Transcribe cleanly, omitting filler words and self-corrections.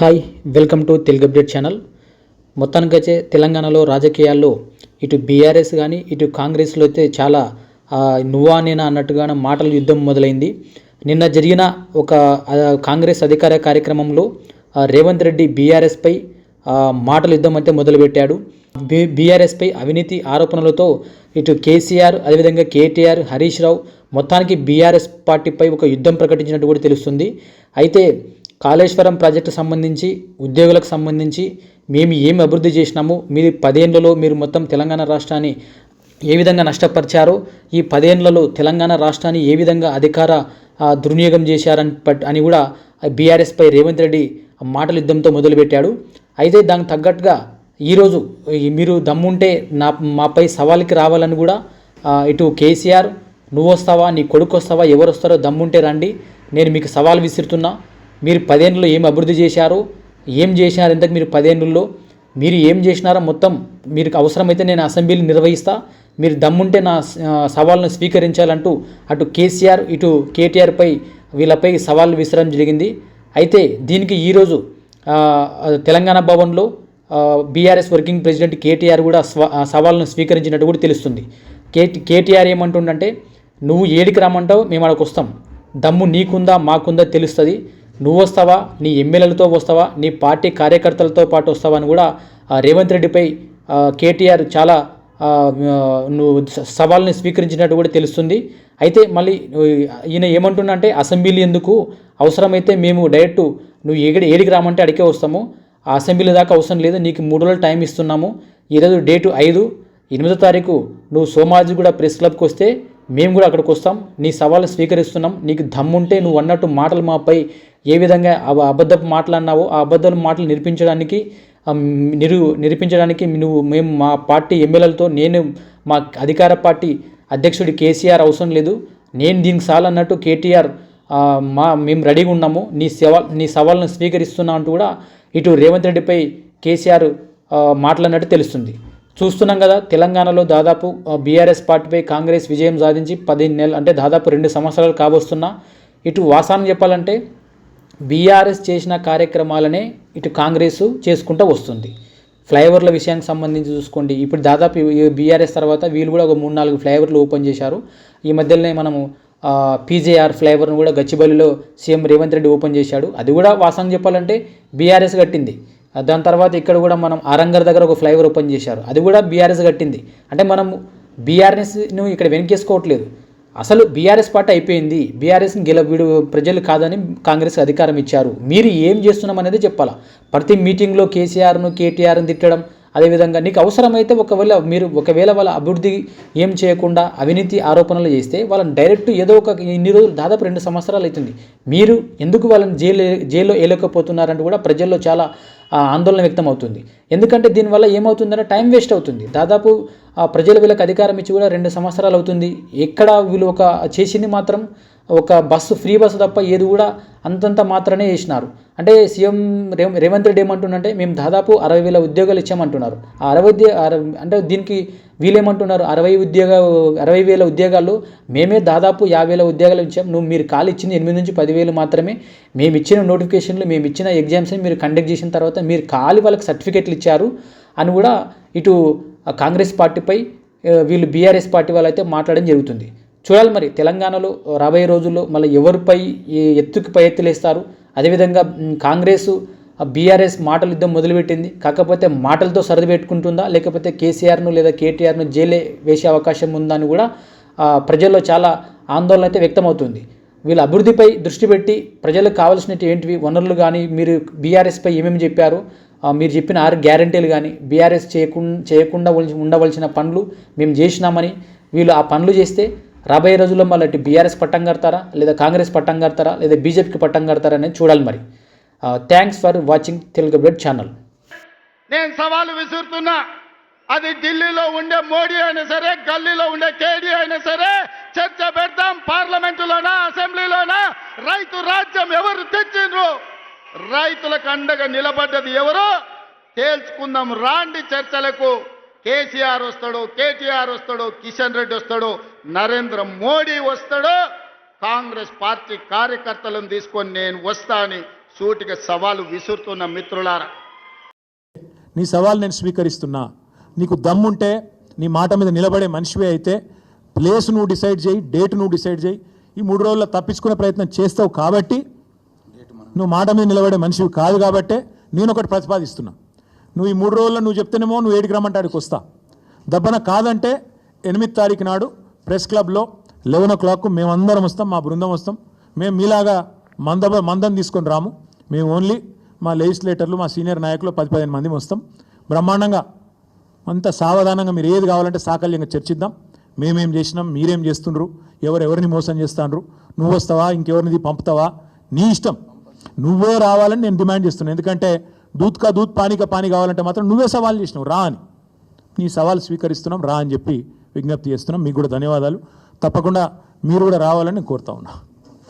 Hi welcome to Telugu update channel. మొత్తానికైతే తెలంగాణలో రాజకీయాల్లో ఇటు బీఆర్ఎస్ కానీ ఇటు కాంగ్రెస్లో అయితే చాలా నువ్వా నేనా అన్నట్టుగానే మాటల యుద్ధం మొదలైంది. నిన్న జరిగిన ఒక కాంగ్రెస్ అధికార కార్యక్రమంలో రేవంత్ రెడ్డి బీఆర్ఎస్పై మాటల యుద్ధం అయితే మొదలుపెట్టాడు. బీఆర్ఎస్పై అవినీతి ఆరోపణలతో ఇటు కేసీఆర్ అదేవిధంగా కేటీఆర్ హరీష్ రావు మొత్తానికి బీఆర్ఎస్ పార్టీపై ఒక యుద్ధం ప్రకటించినట్టు కూడా తెలుస్తుంది. అయితే కాళేశ్వరం ప్రాజెక్టు సంబంధించి ఉద్యోగులకు సంబంధించి మేము ఏమి అభివృద్ధి చేసినాము, మీరు 10 ఏళ్లలో మీరు మొత్తం తెలంగాణ రాష్ట్రాన్ని ఏ విధంగా నష్టపరిచారో, ఈ 10 ఏళ్లలో తెలంగాణ రాష్ట్రాన్ని ఏ విధంగా అధికార దుర్వినియోగం చేశారని అని కూడా బీఆర్ఎస్పై రేవంత్ రెడ్డి మాటల యుద్ధంతో మొదలుపెట్టాడు. అయితే దానికి తగ్గట్టుగా ఈరోజు మీరు దమ్ముంటే మాపై సవాల్కి రావాలని కూడా ఇటు కేసీఆర్ నువ్వు వస్తావా, నీ కొడుకు వస్తావా, ఎవరు వస్తారో దమ్ముంటే రండి, నేను మీకు సవాల్ విసురుతున్నా. మీరు 10 ఏళ్ళలో ఏం అభివృద్ధి చేశారో, ఏం చేసినారు, ఇంతకు మీరు 10 ఏళ్ళలో మీరు ఏం చేసినారో మొత్తం మీరు అవసరమైతే నేను అసెంబ్లీని నిర్వహిస్తా, మీరు దమ్ముంటే నా సవాల్ను స్వీకరించాలంటూ అటు కేసీఆర్ ఇటు కేటీఆర్పై వీళ్ళపై సవాళ్ళు విసరడం జరిగింది. అయితే దీనికి ఈరోజు తెలంగాణ భవన్లో బీఆర్ఎస్ వర్కింగ్ ప్రెసిడెంట్ కేటీఆర్ కూడా సవాల్ను స్వీకరించినట్టు కూడా తెలుస్తుంది. కేటీఆర్ ఏమంటుండంటే, నువ్వు ఏడికి రమ్మంటావు మేము అక్కడికి వస్తాం, దమ్ము నీకుందా మాకుందా తెలుస్తుంది, నువ్వు వస్తావా, నీ ఎమ్మెల్యేలతో వస్తావా, నీ పార్టీ కార్యకర్తలతో పాటు వస్తావా అని కూడా రేవంత్ రెడ్డిపై కేటీఆర్ చాలా నువ్వు సవాల్ని స్వీకరించినట్టు కూడా తెలుస్తుంది. అయితే మళ్ళీ ఈయన ఏమంటున్నా అంటే, అసెంబ్లీ ఎందుకు, అవసరమైతే మేము డైరెక్ట్ నువ్వు ఏడికి రామంటే అడిగే వస్తాము, ఆ అసెంబ్లీ దాకా అవసరం లేదు, నీకు 3 రోజులు టైం ఇస్తున్నాము, ఈరోజు డేటు 5, 8వ తారీఖు నువ్వు సోమాజిగూడ ప్రెస్ క్లబ్కి వస్తే మేము కూడా అక్కడికి వస్తాం, నీ సవాళ్ళు స్వీకరిస్తున్నాం, నీకు దమ్ముంటే నువ్వు అన్నట్టు మాటలు మాపై ఏ విధంగా అబద్ధపు మాటలు ఆ అబద్ధాల మాటలు నిరూపించడానికి మేము మా పార్టీ ఎమ్మెల్యేలతో, నేను మా అధికార పార్టీ అధ్యక్షుడి కేసీఆర్ అవసరం లేదు, నేను దీనికి సాలన్నట్టు కేటీఆర్ మేము రెడీగా ఉన్నాము, నీ సవాళ్ళను స్వీకరిస్తున్నా అంటూ కూడా ఇటు రేవంత్ రెడ్డిపై కేసీఆర్ మాట్లాడినట్టు తెలుస్తుంది. చూస్తున్నాం కదా, తెలంగాణలో దాదాపు బీఆర్ఎస్ పార్టీపై కాంగ్రెస్ విజయం సాధించి 15 నెలలు అంటే దాదాపు 2 సంవత్సరాలు కాబోస్తున్నా. ఇటు వాస్తవం చెప్పాలంటే బీఆర్ఎస్ చేసిన కార్యక్రమాలనే ఇటు కాంగ్రెస్ చేసుకుంటూ వస్తుంది. ఫ్లైఓవర్ల విషయానికి సంబంధించి చూసుకోండి, ఇప్పుడు దాదాపు బీఆర్ఎస్ తర్వాత వీళ్ళు కూడా ఒక 3-4 ఫ్లైఓవర్లు ఓపెన్ చేశారు. ఈ మధ్యలోనే మనము పీజేఆర్ ఫ్లైఓవర్ను కూడా గచ్చిబౌలిలో సీఎం రేవంత్ రెడ్డి ఓపెన్ చేశాడు. అది కూడా వాస్తవం చెప్పాలంటే బీఆర్ఎస్ కట్టింది. దాని తర్వాత ఇక్కడ కూడా మనం ఆరంగర్ దగ్గర ఒక ఫ్లైఓవర్ ఓపెన్ చేశారు, అది కూడా బీఆర్ఎస్ కట్టింది. అంటే మనం బీఆర్ఎస్ను ఇక్కడ వెనకేసుకోవట్లేదు, అసలు బీఆర్ఎస్ పార్టీ అయిపోయింది, బీఆర్ఎస్ని వీడు ప్రజలు కాదని కాంగ్రెస్ అధికారం ఇచ్చారు, మీరు ఏం చేస్తున్నాం అనేది చెప్పాలా. ప్రతి మీటింగ్లో కేసీఆర్ను కేటీఆర్ను తిట్టడం, అదేవిధంగా నీకు అవసరమైతే ఒకవేళ వాళ్ళ అభివృద్ధి ఏం చేయకుండా అవినీతి ఆరోపణలు చేస్తే వాళ్ళని డైరెక్ట్ ఏదో ఒక ఇన్ని రోజులు దాదాపు 2 సంవత్సరాలు అవుతుంది, మీరు ఎందుకు వాళ్ళని జైల్లో వేయలేకపోతున్నారంటూ కూడా ప్రజల్లో చాలా ఆందోళన వ్యక్తం అవుతుంది. ఎందుకంటే దీనివల్ల ఏమవుతుందంటే టైం వేస్ట్ అవుతుంది. దాదాపు ప్రజలు వీళ్ళకి అధికారం ఇచ్చి కూడా 2 సంవత్సరాలు అవుతుంది. ఎక్కడ వీళ్ళు చేసింది మాత్రం ఒక ఫ్రీ బస్సు తప్ప ఏది కూడా అంతంత మాత్రమే చేసినారు. అంటే సీఎం రేవంత్ రెడ్డి ఏమంటున్నంటే, మేము దాదాపు 60,000 ఉద్యోగాలు ఇచ్చామంటున్నారు. అంటే దీనికి వీళ్ళేమంటున్నారు, 60,000 ఉద్యోగాలు మేమే దాదాపు 50,000 ఉద్యోగాలు ఇచ్చాం, మీరు కాలు ఇచ్చింది 8 నుంచి 10,000 మాత్రమే, మేము ఇచ్చిన నోటిఫికేషన్లు మేము ఇచ్చిన ఎగ్జామ్స్ని మీరు కండక్ట్ చేసిన తర్వాత మీరు కాలి వాళ్ళకి సర్టిఫికెట్లు ఇచ్చారు అని కూడా ఇటు కాంగ్రెస్ పార్టీపై వీళ్ళు బీఆర్ఎస్ పార్టీ వాళ్ళు అయితే మాట్లాడడం జరుగుతుంది. చూడాలి మరి తెలంగాణలో రాబోయే రోజుల్లో మళ్ళీ ఎవరిపై ఎత్తుకి పై ఎత్తులేస్తారు. అదేవిధంగా కాంగ్రెస్ బీఆర్ఎస్ మాటల యుద్ధం మొదలుపెట్టింది, కాకపోతే మాటలతో సరిది పెట్టుకుంటుందా, లేకపోతే కేసీఆర్ను లేదా కేటీఆర్ను జైలే వేసే అవకాశం ఉందా అని కూడా ప్రజల్లో చాలా ఆందోళన అయితే వ్యక్తమవుతుంది. వీళ్ళ అభివృద్ధిపై దృష్టి పెట్టి ప్రజలకు కావాల్సినవి ఏంటివి వనరులు కానీ, మీరు బీఆర్ఎస్పై ఏమేమి చెప్పారు, మీరు చెప్పిన 6 గ్యారంటీలు కానీ, బీఆర్ఎస్ చేయకుండా ఉండవలసిన పనులు మేము చేసినామని వీళ్ళు ఆ పనులు చేస్తే రాబోయే రోజుల్లో మళ్ళీ బీఆర్ఎస్ పట్టం కడతారా, లేదా కాంగ్రెస్ పట్టం కడతారా, లేదా బీజేపీకి పట్టం కడతారా అనేది చూడాలి. మరి thanks for watching Telugu update channel. నేను సవాలు విసురుతున్నా, అది ఢిల్లీలో ఉండే మోడీ అయినా సరే, గల్లీలో ఉండే కేడీ అయినా సరే, చర్చ పెడతాం. పార్లమెంటులోనా అసెంబ్లీలోనా రైతు రాజ్యం ఎవరు తెచ్చిండ్రు, రైతులకు అండగా నిలబడ్డది ఎవరో తేల్చుకుందాం. రాండి చర్చలకు. కేసీఆర్ వస్తాడు, కేటీఆర్ వస్తాడు, కిషన్ రెడ్డి వస్తాడు, నరేంద్ర మోడీ వస్తాడు, కాంగ్రెస్ పార్టీ కార్యకర్తలను తీసుకొని నేను వస్తా అని సూటిగా సవాలు విసురుతున్న మిత్రులారా, నీ సవాల్ నేను స్వీకరిస్తున్నా. నీకు దమ్ముంటే నీ మాట మీద నిలబడే మనిషివే అయితే ప్లేస్ నువ్వు డిసైడ్ చేయి, డేట్ నువ్వు డిసైడ్ చేయి. ఈ 3 రోజుల్లో తప్పించుకునే ప్రయత్నం చేస్తావు కాబట్టి, నువ్వు మాట మీద నిలబడే మనిషివి కాదు కాబట్టే నేను ఒకటి ప్రతిపాదిస్తున్నా. నువ్వు ఈ 3 రోజుల్లో నువ్వు చెప్తేనేమో నువ్వు 7కి రమ్మంటే ఆడికి వస్తా. దబ్బన కాదంటే 8 తారీఖు నాడు ప్రెస్ క్లబ్లో 11 o'clock మేమందరం వస్తాం, మా బృందం వస్తాం. మేము మీలాగా మందం తీసుకొని రాము. మేము ఓన్లీ మా లెజిస్లేటర్లు, మా సీనియర్ నాయకులు 10-15 మంది వస్తాం. బ్రహ్మాండంగా అంత సావధానంగా మీరు ఏది కావాలంటే సాకల్యంగా చర్చిద్దాం. మేమేం చేసినాం, మీరేం చేస్తుండ్రు, ఎవరెవరిని మోసం చేస్తాండ్రు, నువ్వు వస్తావా ఇంకెవరిని పంపుతావా, నీ ఇష్టం. నువ్వే రావాలని నేను డిమాండ్ చేస్తున్నాను. ఎందుకంటే దూత్ కా దూత్ పానీ కా పానీ కావాలంటే మాత్రం నువ్వే సవాల్ చేసినావు, రా అని. నీ సవాల్ స్వీకరిస్తున్నాం, రా అని చెప్పి విజ్ఞప్తి చేస్తున్నాం. మీకు కూడా ధన్యవాదాలు. తప్పకుండా మీరు కూడా రావాలని నేను కోరుతా ఉన్నా.